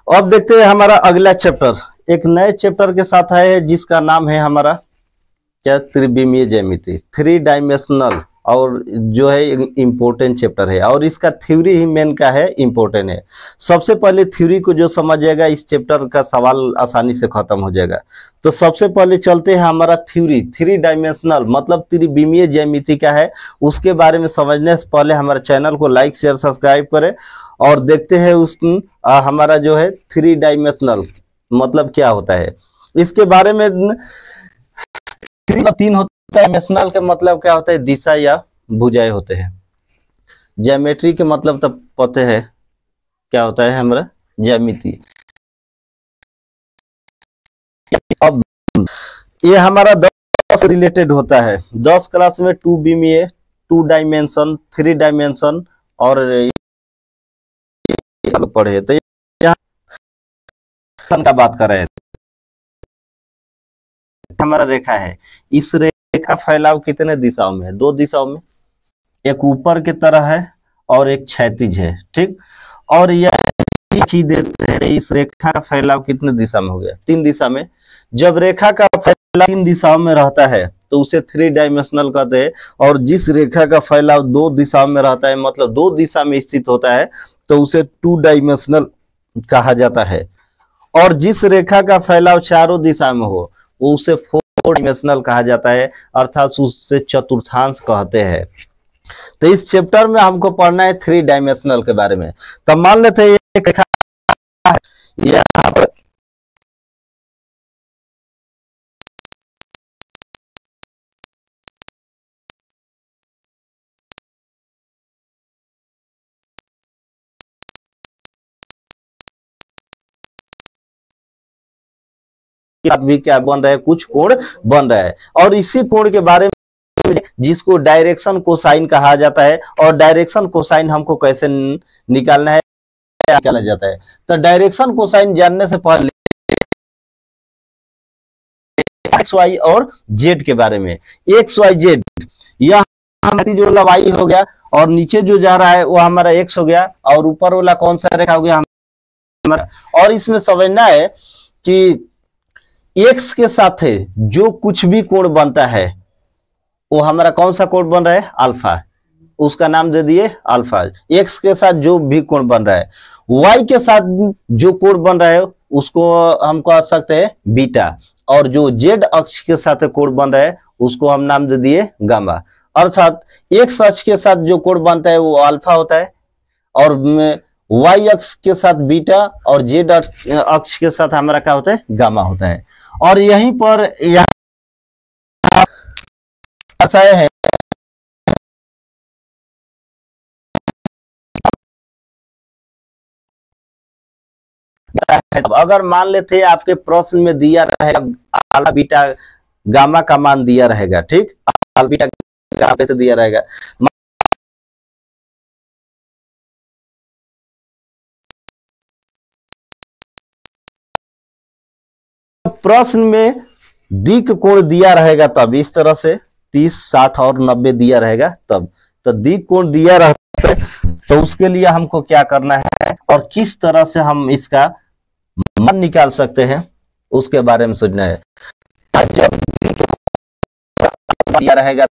अब देखते हैं हमारा अगला चैप्टर, एक नए चैप्टर के साथ है जिसका नाम है हमारा क्या, त्रिविमीय ज्यामिति, थ्री डायमेंशनल। और जो है इम्पोर्टेंट चैप्टर है और इसका थ्योरी ही मेन का है, इम्पोर्टेंट है। सबसे पहले थ्योरी को जो समझ जाएगा इस चैप्टर का सवाल आसानी से खत्म हो जाएगा। तो सबसे पहले चलते हैं हमारा थ्योरी, थ्री डायमेंशनल मतलब त्रिविमीय ज्यामिति क्या है उसके बारे में समझने से पहले हमारे चैनल को लाइक शेयर सब्सक्राइब करें और देखते हैं उस हमारा जो है थ्री डायमेंशनल मतलब क्या होता है इसके बारे में। तीन होता है, डायमेंशनल का मतलब क्या होता है, दिशा या भुजाएं होते हैं। ज्योमेट्री के मतलब तब पता है क्या होता है हमारा, ज्यामिति। अब ये हमारा 10 रिलेटेड होता है, 10 क्लास में 2 विमीय, 2 डायमेंशन, 3 डायमेंशन और पढ़े। तो यहाँ का बात कर रहे हैं, हमारा रेखा है, इस रेखा फैलाव कितने दिशाओं में है, 2 दिशाओं में, एक ऊपर की तरह है और एक क्षैतिज है, ठीक। और यह चीज देते हैं इस रेखा का फैलाव कितने दिशा में हो गया, 3 दिशा में। जब रेखा का फैलाव 3 दिशाओं में रहता है तो उसे 3 डायमेंशनल कहते हैं। और जिस रेखा का फैलाव 2 दिशाओं में रहता है मतलब 2 दिशा में स्थित होता है तो उसे 2 डायमेंशनल कहा जाता है। और जिस रेखा का फैलाव चारों दिशा में हो वो उसे 4 डायमेंशनल कहा जाता है, अर्थात उससे चतुर्थांश कहते हैं। तो इस चैप्टर में हमको पढ़ना है 3 डायमेंशनल के बारे में। तो मान लेते हैं एक रेखा है, यहाँ पर भी क्या बन रहा है, कुछ कोण बन रहा है। और इसी कोण के बारे में जिसको डायरेक्शन कोसाइन कहा जाता है, और डायरेक्शन कोसाइन हमको कैसे निकालना है, निकाला जाता है। तो डायरेक्शन कोसाइन जानने से पहले एक्स वाई और जेड के बारे में। एक्स वाई जेड, यह हमारी जो लंबाई हो गया और नीचे जो जा रहा है वो हमारा एक्स हो गया, और ऊपर वाला कौन सा रेखा हो गया हमारा। और इसमें समझना है कि एक्स के साथ जो कुछ भी कोण बनता है वो हमारा कौन सा कोण बन रहा है, अल्फा, उसका नाम दे दिए अल्फा। एक्स के साथ जो भी कोण बन रहा है, वाई के साथ जो कोण बन रहा है उसको हम कह सकते हैं बीटा, और जो जेड अक्ष के साथ कोण बन रहा है उसको हम नाम दे दिए गामा। अर्थात एक्स अक्ष के साथ जो कोण बनता है वो अल्फा होता है, और वाई अक्ष के साथ बीटा, और जेड अक्ष के साथ हमारा क्या होता है, गामा होता है। और यहीं पर यहाँ है अगर मान लेते आपके प्रश्न में दिया रहेगा अल्फा बीटा गामा का मान दिया रहेगा, ठीक, अल्फा बीटा गामा कैसे दिया रहेगा, प्रश्न में दिक् कोण दिया रहेगा तब इस तरह से 30, 60 और 90 दिया रहेगा तब, तो दिक् कोण दिया रहता है तो उसके लिए हमको क्या करना है और किस तरह से हम इसका मान निकाल सकते हैं उसके बारे में सोचना है। जब दिया रहेगा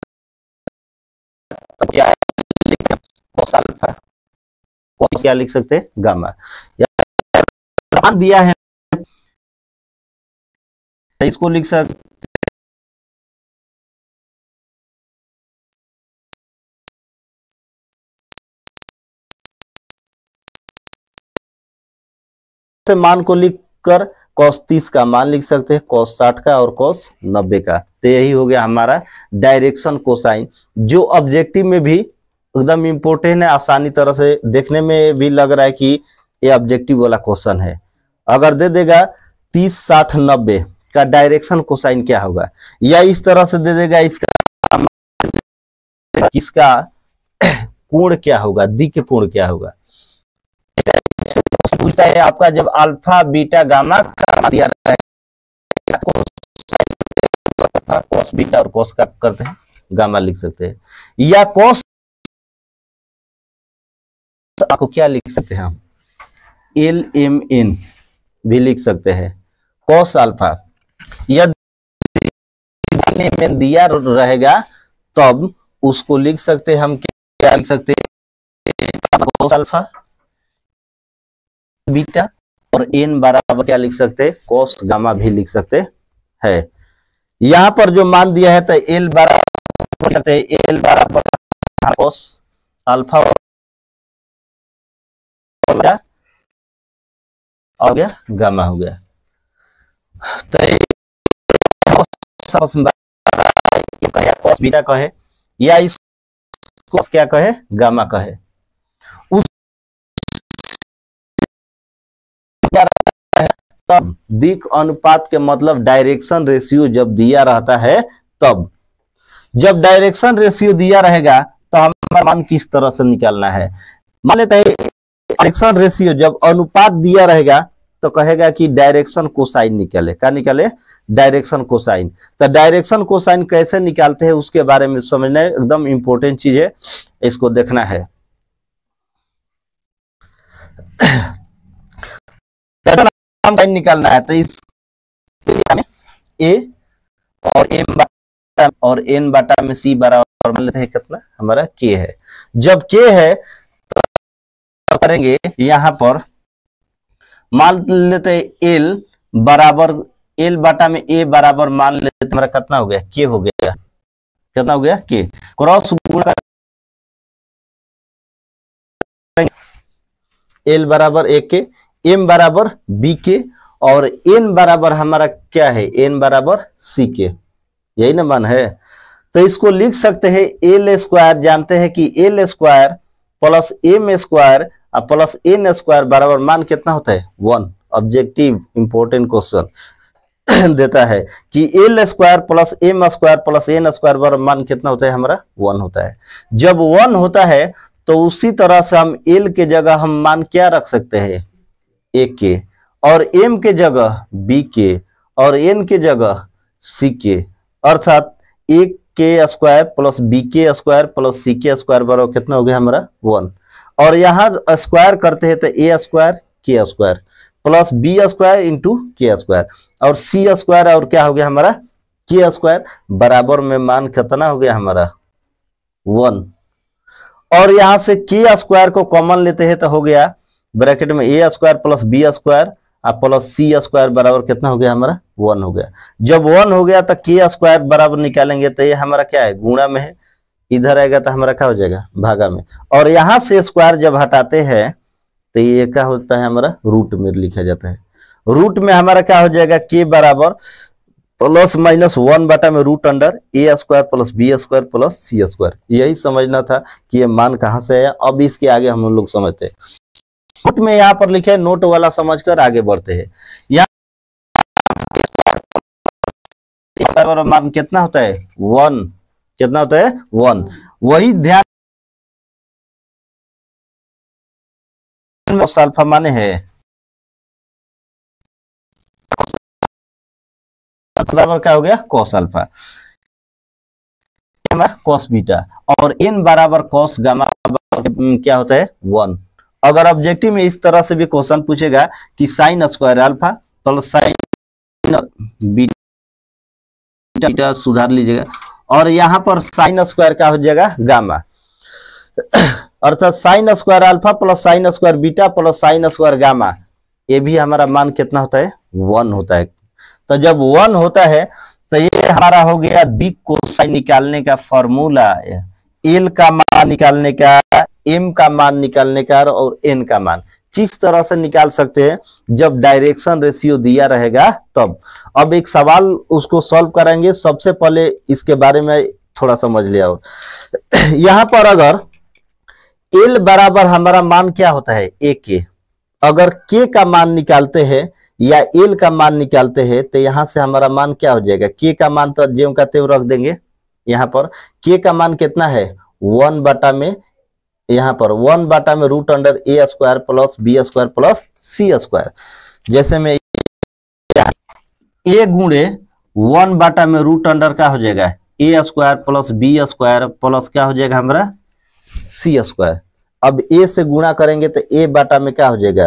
तो क्या क्या लिख सकते हैं, गामा। या दिया है इसको लिख सकते मान को लिख कर cos 30 का मान लिख सकते हैं, cos 60 का और cos 90 का। तो यही हो गया हमारा डायरेक्शन कोसाइन, जो ऑब्जेक्टिव में भी एकदम इंपॉर्टेंट है, आसानी तरह से देखने में भी लग रहा है कि ये ऑब्जेक्टिव वाला क्वेश्चन है। अगर दे देगा 30, 60, 90 का डायरेक्शन कोसाइन क्या होगा, या इस तरह से दे देगा इसका कोण क्या होगा, दिक् कोण क्या होगा, पूछता है आपका। जब अल्फा बीटा गामा का दिया रहेगा कॉस बीटा और कॉस का करते हैं गामा लिख सकते हैं, या कॉस आपको क्या लिख सकते हैं हम, एल एम एन भी लिख सकते हैं, कॉस अल्फा। यदि में दिया रहेगा तब उसको लिख सकते हैं हम, क्या लिख सकते हैं, कॉस अल्फा बीटा, और एन बराबर क्या लिख सकते हैं, कॉस गामा भी लिख सकते हैं। यहां पर जो मान दिया है तो एल बराबर, एल बराबर कॉस अल्फा हो गया, गामा हो गया। तो कॉस बीटा कहे या इसको क्या कहे, गामा कहे। उस तब दिक अनुपात के मतलब डायरेक्शन रेशियो जब दिया रहता है, तब जब डायरेक्शन रेशियो दिया रहेगा तो हमारा मान किस तरह से निकालना है। मान लेते हैं डायरेक्शन रेशियो जब अनुपात दिया रहेगा तो कहेगा कि डायरेक्शन कोसाइन निकाले, क्या निकाले, डायरेक्शन कोसाइन। तो डायरेक्शन कोसाइन कैसे निकालते हैं उसके बारे में समझना है, एकदम इंपॉर्टेंट चीज है, इसको देखना है। साइन निकालना है तो इस ए और एम और एन बाटा में सी बराबर मान लेते हैं कितना, हमारा के है। जब के है तो करेंगे यहां पर मान लेते हैं एल बराबर, एल बाटा में ए बराबर मान लेते हमारा कितना हो गया, के हो गया, कितना हो गया, के। क्रॉस गुणा एल बराबर ए के, एम बराबर बी के, और एन बराबर हमारा क्या है, एन बराबर सी के, यही ना मान है। तो इसको लिख सकते हैं एल स्क्वायर, जानते हैं कि L square plus M square plus N square बराबर मान कितना होता है, 1। ऑब्जेक्टिव इंपॉर्टेंट क्वेश्चन देता है कि L square plus M square plus N square बराबर मान कितना होता है, हमारा 1 होता है। जब 1 होता है तो उसी तरह से हम एल के जगह हम मान क्या रख सकते हैं, ए के, और एम के जगह बी के, और एन के जगह सी के, अर्थात ए के स्क्वायर प्लस बी के स्क्वायर प्लस सी के स्क्वायर बराबर कितना हो गया, हमारा 1। और यहां स्क्वायर करते हैं तो A square K square plus B square into K square और सी स्क्वायर और क्या हो गया हमारा, के स्क्वायर बराबर में मान कितना हो गया, हमारा 1। और यहां से के स्क्वायर को कॉमन लेते हैं तो हो गया ब्रैकेट में A square plus B square plus C square बराबर कितना हो गया, हमारा 1 हो गया। जब 1 हो गया तो के स्क्वायर बराबर निकालेंगे तो ये हमारा क्या है, गुणा में है, इधर आएगा तो हमारा क्या हो जाएगा, भागा में। और यहां से स्क्वायर जब हटाते हैं तो ये क्या होता है, हमारा रूट में लिखा जाता है। रूट में हमारा क्या हो जाएगा, के बराबर प्लस माइनस 1 बटा में root under A square plus B square plus C square. यही समझना था कि ये मान कहां से है। अब इसके आगे हम लोग समझते हैं। नोट में यहाँ पर लिखे, नोट वाला समझकर आगे बढ़ते हैं। यहाँ मान कितना होता है, 1, कितना होता है, 1। वही ध्यान अल्फा माने है बराबर क्या हो गया, कॉस अल्फा कॉस बीटा, और एन बराबर कॉस गामा क्या होता है, 1। अगर ऑब्जेक्टिव में इस तरह से भी क्वेश्चन पूछेगा कि sine square alpha plus sign beta, सुधार लीजिएगा, और यहां पर साइन स्क्वायर क्या हो जाएगा, गामा, अर्थात sine square alpha plus sine square beta plus sine square gamma, ये भी हमारा मान कितना होता है, 1 होता है। तो जब 1 होता है तो ये हमारा हो गया दिक कोसाइन निकालने का फॉर्मूला, एल का मान निकालने का, एम का मान निकालने का और एन का मान किस तरह से निकाल सकते हैं, जब डायरेक्शन रेशियो दिया रहेगा तब। अब एक सवाल उसको सॉल्व करेंगे, सबसे पहले इसके बारे में थोड़ा समझ लिया। और यहां पर अगर एल बराबर हमारा मान क्या होता है, ए के, अगर के का मान निकालते हैं या एल का मान निकालते हैं तो यहां से हमारा मान क्या हो जाएगा, के का मान तो ज्यों का त्यों रख देंगे। यहां पर के का मान कितना है, 1 बटा में, यहां पर 1 बटा में root under A square plus B square plus C square. जैसे में ए गुणे 1 बटा में रूट अंडर क्या हो जाएगा, A square plus B square plus क्या हो जाएगा हमारा, सी स्क्वायर। अब ए से गुणा करेंगे तो ए बटा में क्या हो जाएगा,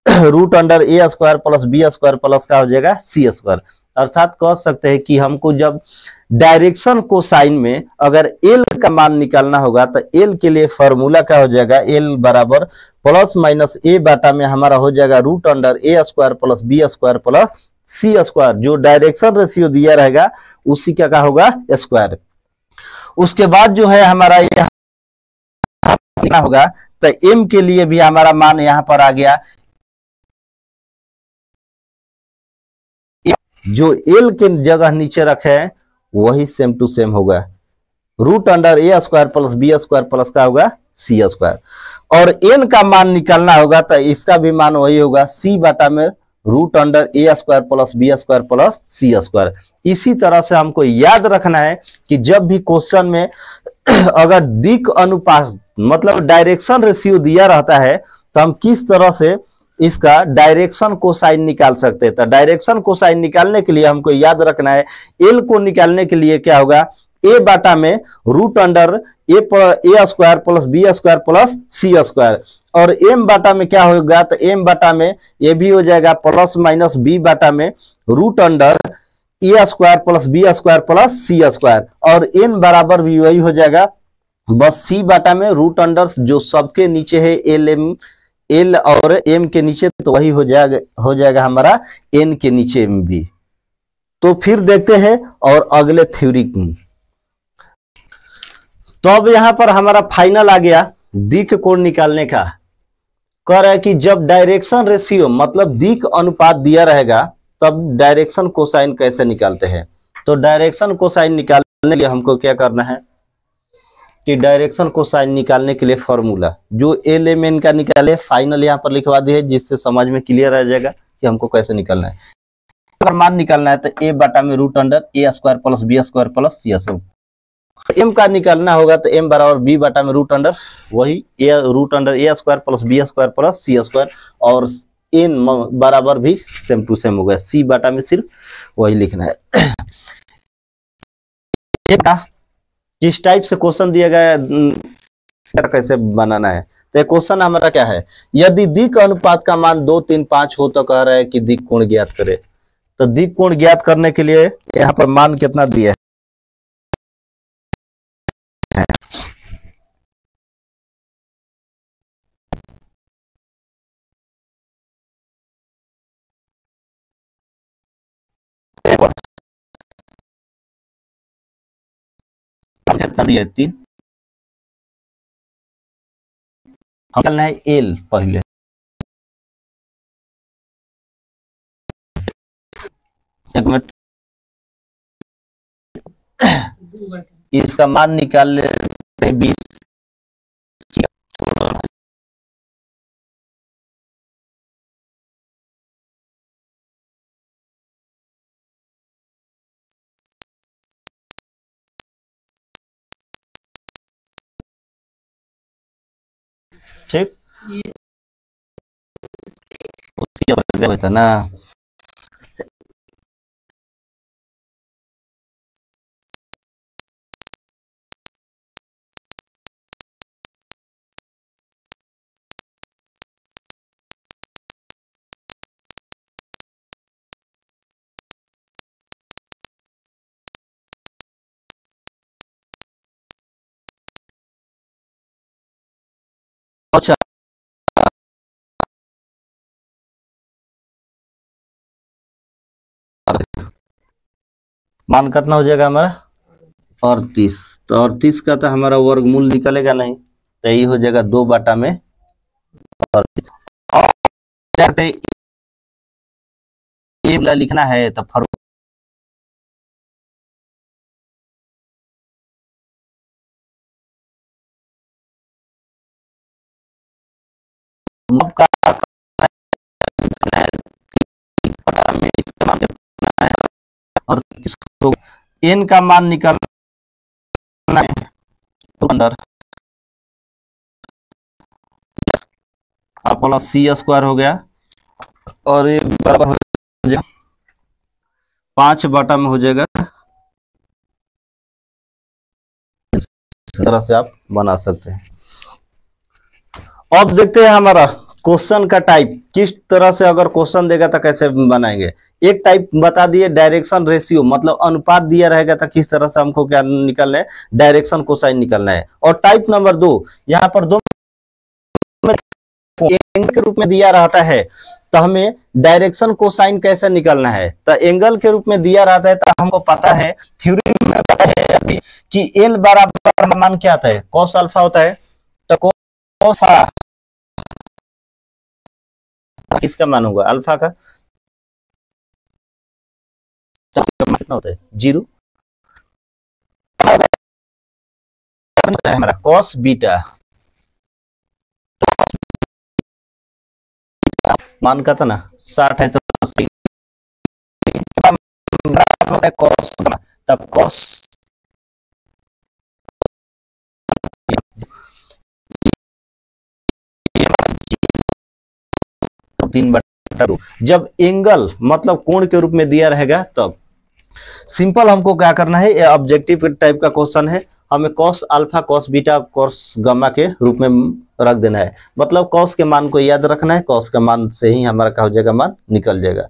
root under A square plus B square plus का हो जाएगा सी स्क्वायर। अर्थात कह सकते हैं कि हमको जब डायरेक्शन कोसाइन में अगर एल का मान निकालना होगा तो एल के लिए फॉर्मूला क्या हो जाएगा, एल बराबर प्लस माइनस ए बाटा में हमारा हो जाएगा root under A square plus B square plus C square. जो डायरेक्शन रेशियो दिया रहेगा उसी का होगा स्क्वायर। उसके बाद जो है हमारा यहाँ होगा तो एम के लिए भी हमारा मान यहाँ पर आ गया, जो एल के जगह नीचे रखे हैं वही सेम टू सेम होगा, root under A square plus B square plus का होगा सी स्क्वायर। और एन का मान निकालना होगा तो इसका भी मान वही होगा, सी बाटा में root under A square plus B square plus C square. इसी तरह से हमको याद रखना है कि जब भी क्वेश्चन में अगर दिक् अनुपात मतलब डायरेक्शन रेशियो दिया रहता है तो हम किस तरह से इसका डायरेक्शन कोसाइन निकाल सकते हैं। तो डायरेक्शन कोसाइन निकालने के लिए हमको याद रखना है, एल को निकालने के लिए क्या होगा, ए बाटा में root under A square plus B square plus C square. और एम बाटा में क्या होगा, तो एम बाटा में ये भी हो जाएगा प्लस माइनस बी बाटा में root under A square plus B square plus C square. और एन बराबर भी वही हो जाएगा, बस सी बाटा में रूट अंडर जो सबके नीचे है एल और एम के नीचे, तो वही हो जाएगा हमारा एन के नीचे में भी। तो फिर देखते हैं और अगले थ्योरी। तो अब यहां पर हमारा फाइनल आ गया दिक् कोण निकालने का। कह रहा है कि जब डायरेक्शन रेशियो मतलब दिक् अनुपात दिया रहेगा तब डायरेक्शन कोसाइन कैसे निकालते हैं। तो डायरेक्शन कोसाइन निकालने के लिए हमको क्या करना है कि डायरेक्शन कोसाइन निकालने के लिए फॉर्मूला जो एल एम एन का निकाले फाइनल यहाँ पर लिखवा दिए, जिससे समझ में क्लियर आ जाएगा कि हमको कैसे निकालना है। अगर मान निकालना है तो ए बाटा में root under A square plus B square plus C square. M का निकालना होगा तो एम बराबर बी बाटा में रूट अंडर वही A root under A square plus B square plus C square. और एन बराबर भी सेम टू सेम हो गया, सी बाटा में सिर्फ वही लिखना है। किस टाइप से क्वेश्चन दिया गया कैसे बनाना है। तो क्वेश्चन हमारा क्या है, यदि दिक् अनुपात का मान 2, 3, 5 हो तो कह रहा है कि दिक् कोण ज्ञात करे। तो दिक् कोण ज्ञात करने के लिए यहाँ पर मान कितना दिया है, कितना दिया है 3। हम करना है एल पहले, एक मिनट इसका मान निकाल लेते 20। ठीक उसी था ना। अच्छा मान कितना हो जाएगा हमारा 38। तो 38 का तो हमारा वर्गमूल निकलेगा नहीं, तो यही हो जाएगा 2 बाटा में 38। और लिखना है तो और एन का मान निकालना है अंदर प्लस सी स्क्वायर हो गया और ये बराबर हो जाएगा 5 बाटा में हो जाएगा। इस तरह से आप बना सकते हैं। अब देखते हैं हमारा क्वेश्चन का टाइप किस तरह से, अगर क्वेश्चन देगा तो कैसे बनाएंगे। एक टाइप बता दिए डायरेक्शन रेशियो, मतलब अनुपात दिया रहेगा तो किस तरह से हमको क्या निकलना है, डायरेक्शन कोसाइन निकलना है। और टाइप नंबर 2, यहाँ पर दो एंगल के रूप में दिया रहता है तो हमें डायरेक्शन कोसाइन कैसे निकलना है। तो एंगल के रूप में दिया रहता है तो हमको पता है, थ्योरी में पता है अभी कि एल बराबर मान क्या आता है, कॉस अल्फा होता है। तो कॉस किसका मान होगा, अल्फा का। कितना होता है, 0। हमारा कॉस बीटा मान का था ना 60 है, तो कॉस, तब कॉस 3/2। जब एंगल मतलब कोण के रूप में दिया रहेगा तब सिंपल हमको क्या करना है, ये ऑब्जेक्टिव टाइप का क्वेश्चन है, हमें cos alpha cos beta cos gamma के रूप में रख देना है। मतलब कॉस के मान को याद रखना है, कॉस के मान से ही हमारा क्या हो जाएगा, मान निकल जाएगा।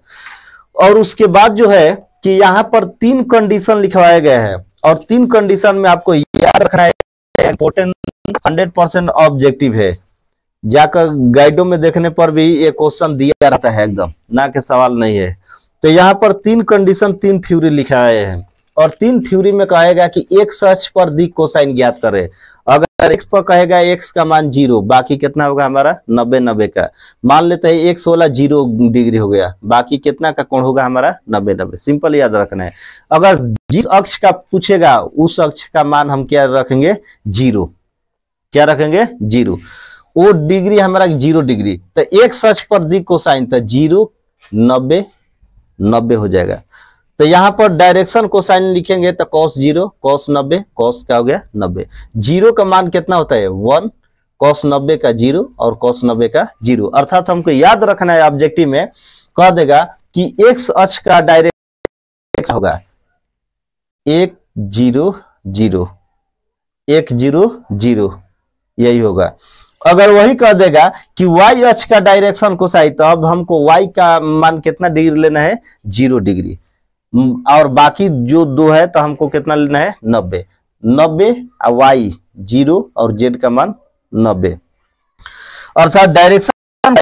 और उसके बाद जो है कि यहाँ पर 3 कंडीशन लिखवाए गए हैं और 3 कंडीशन में आपको याद रखना है, इंपॉर्टेंट 100% ऑब्जेक्टिव है। जाकर गाइडों में देखने पर भी ये क्वेश्चन दिया रहता है, एकदम ना के सवाल नहीं है। तो यहाँ पर 3 कंडीशन 3 थ्योरी लिखाए हैं और 3 थ्योरी में कहेगा कि x अक्ष पर दी कोसाइन ज्ञात करे। अगर x पर कहेगा x का मान 0, बाकी कितना होगा हमारा 90 का। मान लेते हैं x वाला 0 डिग्री हो गया, बाकी कितना का कोण होगा हमारा 90। सिंपल याद रखना है। अगर जिस अक्ष का पूछेगा उस अक्ष का मान हम क्या रखेंगे, 0। क्या रखेंगे, 0। वो डिग्री हमारा 0 डिग्री, तो x अक्ष पर दी कोसाइन तो 0 90 हो जाएगा। तो यहाँ पर डायरेक्शन कोसाइन लिखेंगे तो cos 0 cos 90, cos क्या हो गया 90। 0 का मान कितना होता है 1, cos 90 का 0 और cos 90 का 0। अर्थात हमको याद रखना है, ऑब्जेक्टिव में कह देगा कि x अक्ष का डायरेक्शन होगा 1 0 0 1 0 0, यही होगा। अगर वही कह देगा कि y अक्ष का डायरेक्शन कोसाइन, तो अब हमको y का मान कितना डिग्री लेना है, 0 डिग्री, और बाकी जो 2 है तो हमको कितना लेना है 90 और y 0 और z का मान 90। अर्थात डायरेक्शन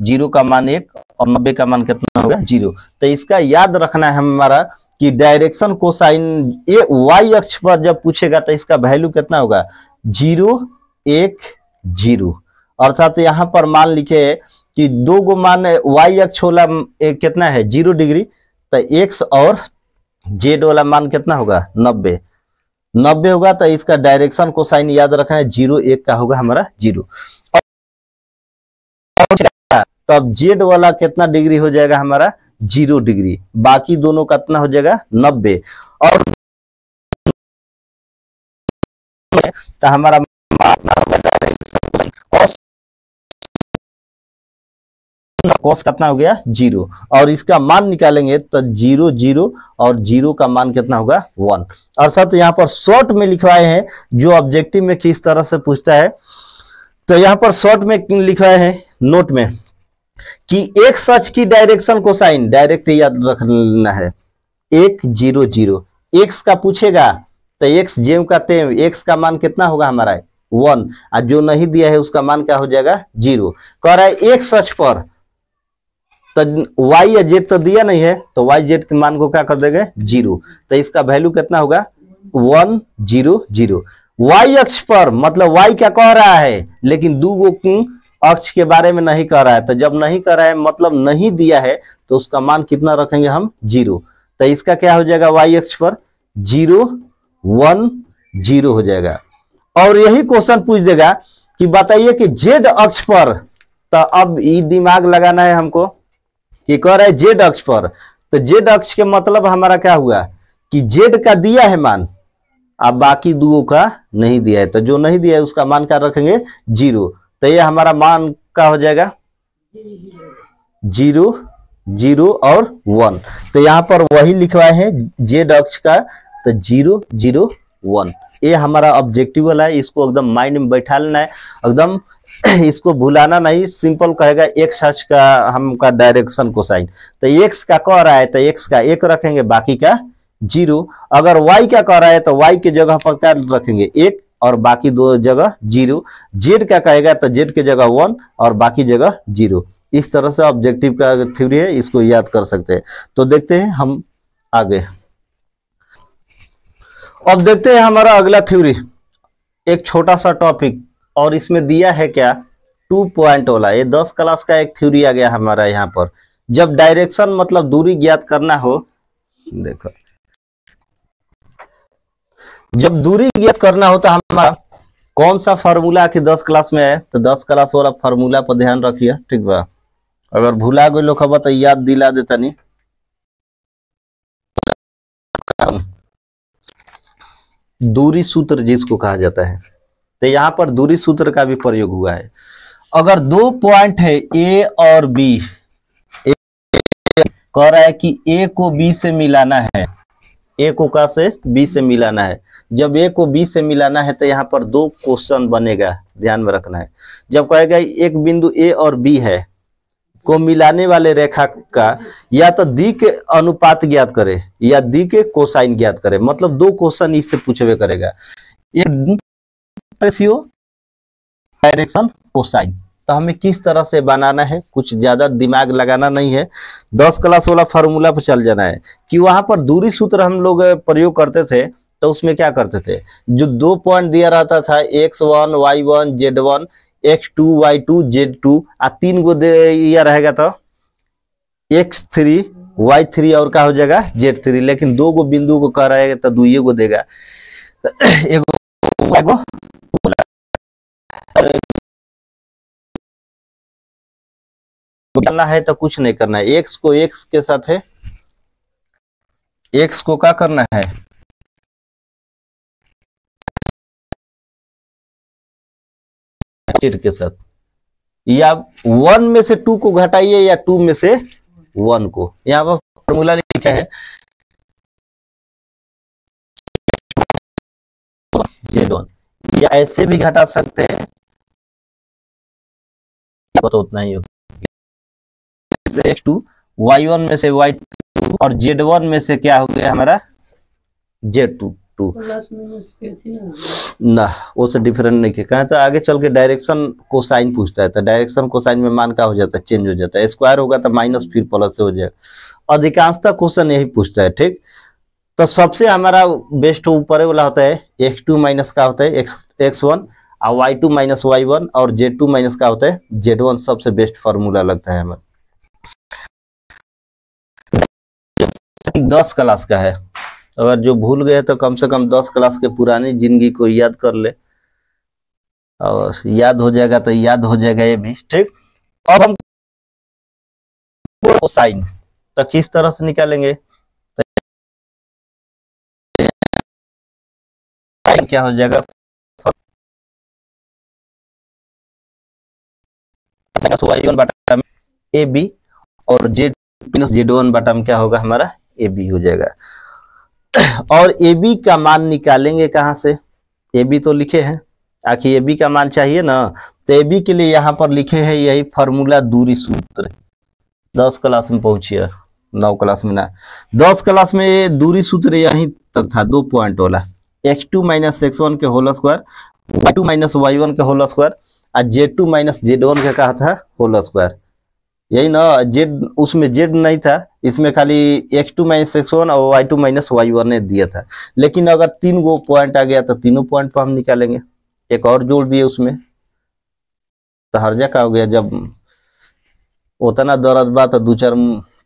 0 का मान 1 और 90 का मान कितना होगा 0। तो इसका याद रखना है हमारा कि डायरेक्शन कोसाइन ये y अक्ष पर जब पूछेगा तो इसका वैल्यू कितना होगा 0 1 0। अर्थात यहाँ पर मान लिखे कि 2 गो मान y अक्ष वाला कितना है 0 डिग्री, तो x और z वाला मान कितना होगा 90 होगा। तो इसका डायरेक्शन कोसाइन याद रखना है 0 1 का होगा हमारा 0। तो अब z वाला कितना डिग्री हो जाएगा हमारा 0 डिग्री, बाकी दोनों का कितना हो जाएगा 90। और तो हमारा कॉस कितना हो गया 0, और इसका मान निकालेंगे तो 0 0 और 0 का मान कितना होगा 1। और साथ यहाँ पर शॉर्ट में लिखवाए हैं जो ऑब्जेक्टिव में किस तरह से पूछता है। तो यहाँ पर शॉर्ट में लिखवाए हैं नोट में कि x अक्ष की डायरेक्शन कोसाइन डायरेक्ट याद रखना है 1 0 0। x का पूछेगा तो x जेम का तेम, x का मान कितना होगा हमारा 1, और जो नहीं दिया है उसका मान क्या हो जाएगा 0। कह रहा है x अक्ष पर तो y या z तो दिया नहीं है, तो y z के मान को क्या कर देंगे 0। तो इसका वैल्यू कितना होगा 1 0 0। y अक्ष पर मतलब y क्या कह रहा है, लेकिन 2 गो अक्ष के बारे में नहीं कह रहा है। तो जब नहीं कह रहा है मतलब नहीं दिया है, तो उसका मान कितना रखेंगे हम 0। तो इसका क्या हो जाएगा y अक्ष पर 0 1 0 हो जाएगा। और यही क्वेश्चन पूछ देगा कि बताइए कि z अक्ष पर, तो अब ये दिमाग लगाना है हमको कि कह रहा है z अक्ष पर, तो z अक्ष के मतलब हमारा क्या हुआ कि z का दिया है मान, अब बाकी 2 का नहीं दिया है। तो जो नहीं दिया है उसका मान क्या रखेंगे 0। तो ये हमारा मान क्या हो जाएगा 0 0 और 1। तो यहाँ पर वही लिखवाए हैं z अक्ष का, तो 0 0 1। ये हमारा ऑब्जेक्टिव वाला है, इसको एकदम माइंड में बैठा लेना है एकदम इसको भुलाना नहीं। सिंपल कहेगा एक्स अक्ष का हमका डायरेक्शन कोसाइन, तो एक्स का कह रहा है तो एक्स का 1 रखेंगे, बाकी का 0। अगर वाई का कह रहा है तो वाई की जगह पर क्या रखेंगे 1 और बाकी 2 जगह 0। जेड का कहेगा तो जेड की जगह 1 और बाकी जगह 0। इस तरह से ऑब्जेक्टिव का थ्योरी है, इसको याद कर सकते हैं। तो देखते हैं हम आगे। अब देखते हैं हमारा अगला थ्योरी, एक छोटा सा टॉपिक, और इसमें दिया है क्या 2 पॉइंट वाला। ये 10 क्लास का एक थ्योरी आ गया हमारा यहाँ पर। जब डायरेक्शन मतलब दूरी ज्ञात करना हो, देखो जब दूरी ज्ञात करना हो तो हमारा कौन सा फार्मूला की 10 क्लास में है, तो 10 क्लास वाला फार्मूला पर ध्यान रखिए, ठीक बा। अगर भूला गए लोग खबर तो याद दिला देता नहीं। दूरी सूत्र जिसको कहा जाता है, तो यहाँ पर दूरी सूत्र का भी प्रयोग हुआ है। अगर 2 पॉइंट है ए और बी, कह रहा है कि ए को बी से मिलाना है, ए को का से बी से मिलाना है। जब ए को बी से मिलाना है तो यहाँ पर 2 क्वेश्चन बनेगा, ध्यान में रखना है। जब कहेगा एक बिंदु ए और बी है को मिलाने वाले रेखा का या तो दी के अनुपात ज्ञात करे या दी के कोसाइन ज्ञात करे, मतलब 2 क्वेश्चन इससे पूछवे करेगा। एक रेशियो डायरेक्शन कोसाइन, तो हमें किस तरह से बनाना है, कुछ ज्यादा दिमाग लगाना नहीं है, 10 क्लास वाला फार्मूला पर चल जाना है। कि वहां पर दूरी सूत्र हम लोग प्रयोग करते थे, तो उसमें क्या करते थे, जो 2 पॉइंट दिया रहता था x1 y1 z1 x2 y2 z2 आ 3 गो दिया रहेगा तो x3 y3 और क्या हो जाएगा z3। लेकिन 2 गो बिंदु को कह रहेगा तो 2 गो देगा, एगो करना है तो कुछ नहीं करना है। एक्स को एक्स के साथ है, एक्स को क्या करना है के साथ, या 1 में से 2 को घटाइए या 2 में से 1 को। यहाँ पर फॉर्मूला लिखा है z1, या ऐसे भी घटा सकते हैं, तो उतना ही होगा। x2 y1 में से y2 और z1 में से क्या हो गया हमारा z2 ना, वो से डिफरेंट नहीं किया। तो आगे चल के डायरेक्शन कोसाइन पूछता है, तो डायरेक्शन कोसाइन में मान का हो जाता है, चेंज हो जाता है। स्क्वायर होगा तो माइनस फिर प्लस से हो जाएगा। अधिकांशतः क्वेश्चन यही पूछता है, ठीक। तो सबसे हमारा बेस्ट ऊपर वाला होता है x2 माइनस का होता है x1 और y2 माइनस y1 और z2 माइनस का होता है z1। सबसे बेस्ट फार्मूला लगता है हमें। 10 क्लास का है, अगर जो भूल गए तो कम से कम 10 क्लास के पुरानी जिंदगी को याद कर ले, और याद हो जाएगा तो याद हो जाएगा ये भी, ठीक। अब हम कोसाइन तो किस तरह से निकालेंगे, तो क्या हो जाएगा y1 बटा ए बी और z माइनस z1 बटा में क्या होगा हमारा ए बी हो जाएगा। और ए बी का मान निकालेंगे कहाँ से, ए बी तो लिखे हैं, आखिर ए बी का मान चाहिए ना। तो ए बी के लिए यहाँ पर लिखे हैं यही फार्मूला दूरी सूत्र। 10 क्लास में पहुंचिए, 9 क्लास में ना, 10 क्लास में दूरी सूत्र यहीं तक था, 2 पॉइंट वाला x2 माइनस x1 के whole square, y2 minus y1 के होल स्क्वायर और z2 माइनस z1 का कहा था होल स्क्वायर। यही ना, जेड उसमें जेड नहीं था, इसमें खाली x2 माइनस x1 और y2 माइनस y1 ने दिया था। लेकिन अगर 3 गो पॉइंट आ गया तो तीनों पॉइंट पर हम निकालेंगे, एक और जोड़ दिए उसमें, तो हर्जा का हो गया। जब उतना दर्द बा तो 2-4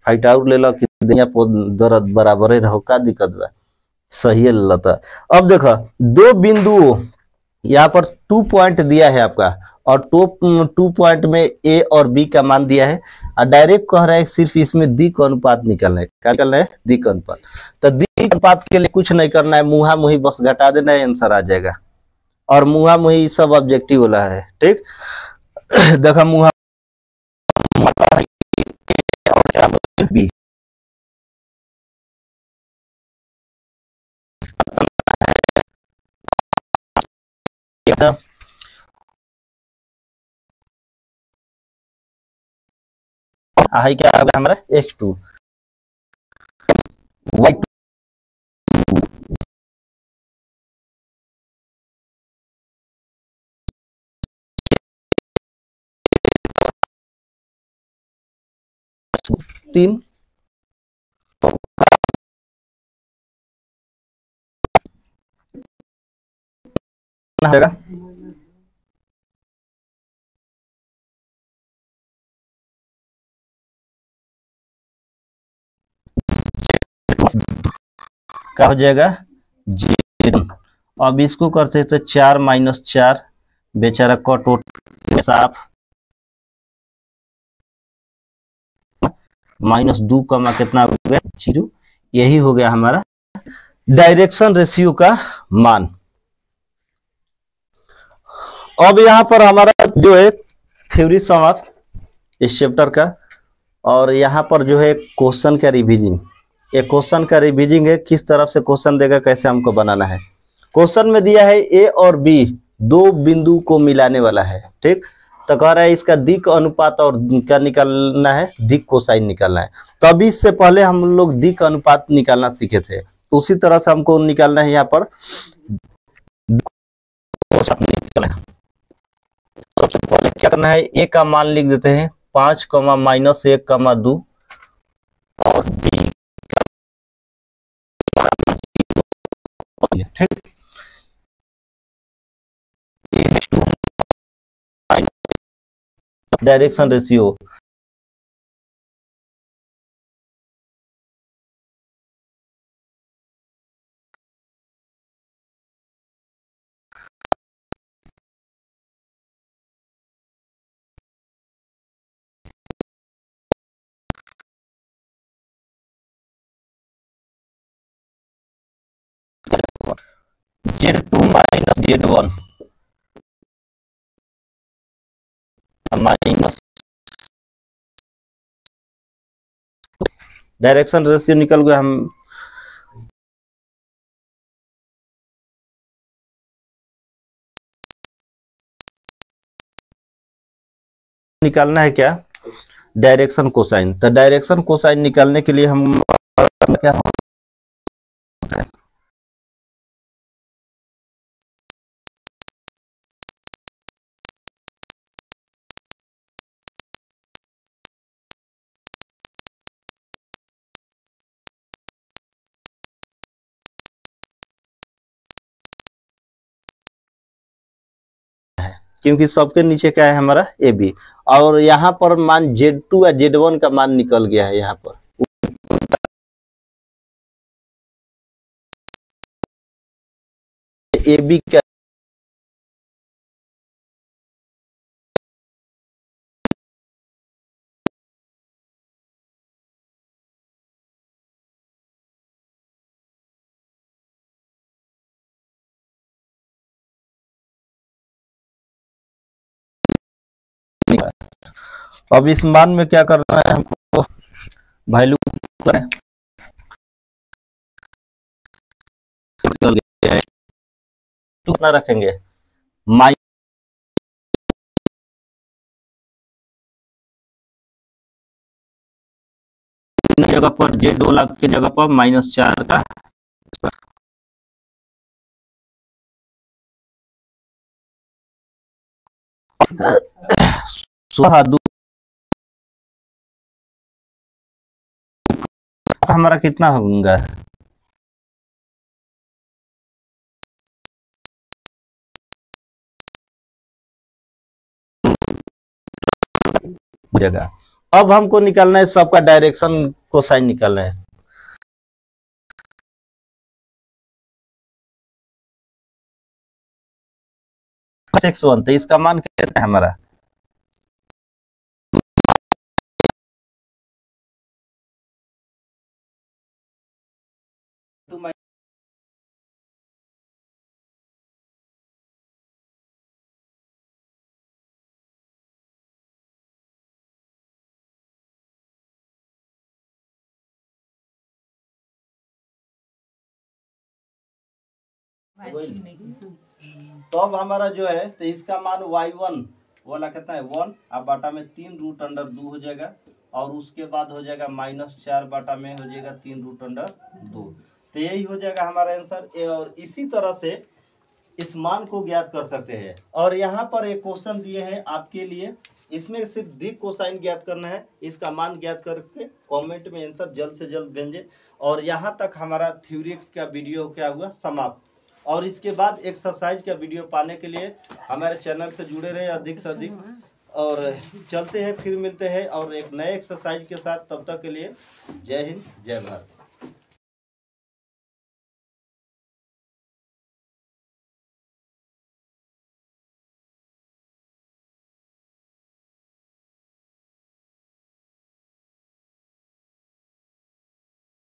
फाइट आउट ले लो कि दुनिया दर्द बराबर ही रहो, का दिक्कत बा, सही है लता। अब देखो 2 बिंदु यहाँ पर 2 पॉइंट दिया है आपका, और 2 पॉइंट में ए और बी का मान दिया है, और डायरेक्ट कह रहा है सिर्फ इसमें दिक अनुपात निकलना है। क्या निकलना है, दिक अनुपात। तो दिक अनुपात के लिए कुछ नहीं करना है, मुहा मुही बस घटा देना है, आंसर आ जाएगा। और मुहा मुही सब ऑब्जेक्टिव वाला है, ठीक। देखा मुहा और क्या बी, हाई क्या होगा हमारा x2 y तीन होगा क्या हो जाएगा जीरो। अब इसको करते तो 4 - 4 बेचारा कट उठ साफ -2 कमा कितना हो गया 0। यही हो गया हमारा डायरेक्शन रेशियो का मान। अब यहाँ पर हमारा जो है थ्योरी समाप्त इस चैप्टर का, और यहाँ पर जो है क्वेश्चन का रिवीजिंग, एक क्वेश्चन का रिवीजिंग है, किस तरफ से क्वेश्चन देगा, कैसे हमको बनाना है। क्वेश्चन में दिया है ए और बी दो बिंदु को मिलाने वाला है, ठीक। तो कह रहा है इसका दिक् अनुपात और क्या निकालना है, दिक् कोसाइन निकालना है। तो अभी इससे पहले हम लोग दिक् अनुपात निकालना सीखे थे, तो उसी तरह से हमको निकालना है यहाँ पर निकालना है। सबसे पहले क्या करना है, ए का मान लिख देते हैं 5, -1, 2 और बी ठीक। Direction ratio Z2 - Z1 minus direction ratio निकल गया। हम निकालना है क्या, डायरेक्शन कोसाइन। तो डायरेक्शन कोसाइन निकालने के लिए हम क्या होता है, क्योंकि सबके नीचे क्या है हमारा ए बी, और यहाँ पर मान Z2 या Z1 का मान निकल गया है यहाँ पर। ए बी का अब इस मान में क्या करना है हमको, वैल्यू कितना रखेंगे, माइनस जगह पर जेड वाला के जगह पर -4 का हमारा कितना होगा, जगह। अब हमको निकालना है सबका डायरेक्शन कोसाइन निकालना है। x1 तो इसका मान कितना है हमारा, तो अब हमारा जो है तो इसका मान y1 वाला कितना है 1, अब बाटा में 3√2 हो जाएगा, और उसके बाद हो जाएगा -4 बाटा में हो जाएगा 3√2। तो यही हो जाएगा हमारा आंसर। और इसी तरह से इस मान को ज्ञात कर सकते हैं। और यहाँ पर एक क्वेश्चन दिए हैं आपके लिए, इसमें सिर्फ दिक कोसाइन ज्ञात करना है, इसका मान ज्ञात करके कमेंट में आंसर जल्द से जल्द भेजें। और यहाँ तक हमारा थ्योरी का वीडियो क्या हुआ समाप्त। और इसके बाद एक्सरसाइज का वीडियो पाने के लिए हमारे चैनल से जुड़े रहे अधिक से अधिक। और चलते हैं, फिर मिलते हैं और एक नए एक्सरसाइज के साथ। तब तक के लिए जय हिंद, जय भारत।